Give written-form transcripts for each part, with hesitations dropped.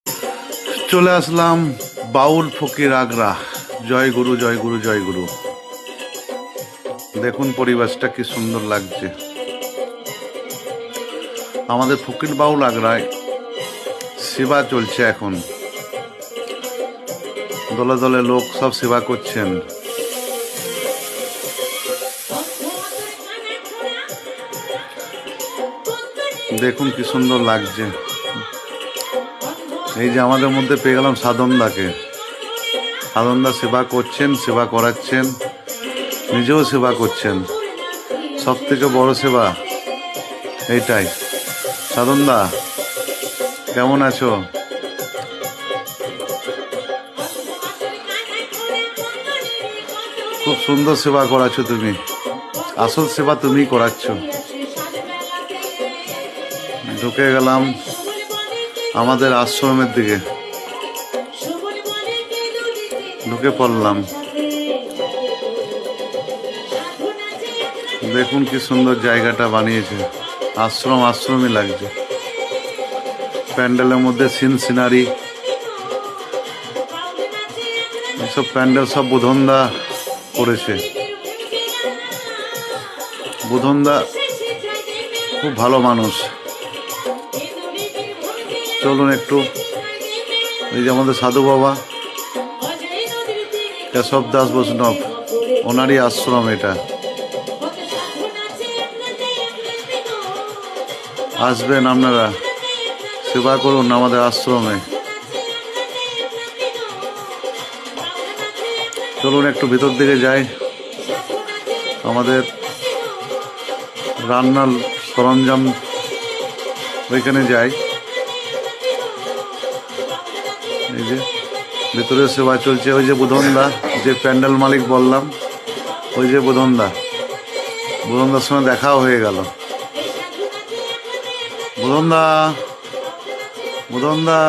চলে আসলাম বাউল ফকির আগ্রা। জয় গুরু জয় গুরু জয় গুরু। দেখুন পরিবেশটা কি সুন্দর লাগছে। আমাদের ফকির বাউল আগ্রায় সেবা চলছে এখন, দলে দলে লোক সব সেবা করছেন। দেখুন কি সুন্দর লাগছে। এই যে আমাদের মধ্যে পেয়ে গেলাম সাধনদাকে। সাধনদা সেবা করছেন, সেবা করাচ্ছেন, নিজেও সেবা করছেন। সব থেকে বড় সেবা এইটাই। সাধনদা কেমন আছো? খুব সুন্দর সেবা করাচ্ছ তুমি, আসল সেবা তুমি করাচ্ছ। ঢুকে গেলাম আমাদের আশ্রমের দিকে, ঢুকে পড়লাম। দেখুন কি সুন্দর জায়গাটা বানিয়েছে, আশ্রম আশ্রমই লাগছে। প্যান্ডেলের মধ্যে সিনারি, এসব প্যান্ডেল সব বুধনদা করেছে। বুধনদা খুব ভালো মানুষ। চলুন একটু, এই যে আমাদের সাধু বাবা কেশব দাস বৈষ্ণব, ওনারই আশ্রম এটা। আসবেন আপনারা, সেবা করুন আমাদের আশ্রমে। চলুন একটু ভিতর দিকে যাই, আমাদের রান্নার সরঞ্জাম ওইখানে যাই। এই যে ভিতরে সেবা চলছে। ওই যে বুধনদা, যে প্যান্ডেল মালিক বললাম, ওই যে বুধনদার সঙ্গে দেখাও হয়ে গেল। বুধনদা,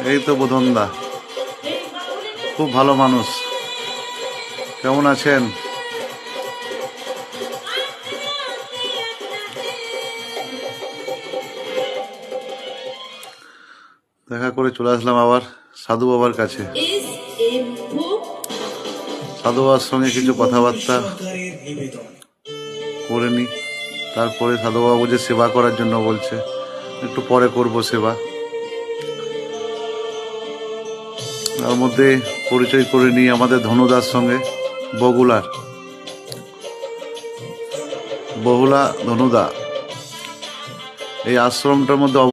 এই তো বুধনদা, খুব ভালো মানুষ। কেমন আছেন? দেখা করে চলে আসলাম আবার সাধু বাবার কাছে। সাধু বাবার সঙ্গে কিছু কথাবার্তা করে নি, তারপরে সাধু বাবু যে সেবা করার জন্য বলছে, একটু পরে করব সেবা। তার মধ্যে পরিচয় করে নিই আমাদের ধনুদার সঙ্গে, বহুলা ধনুদা। এই আশ্রমটার মধ্যে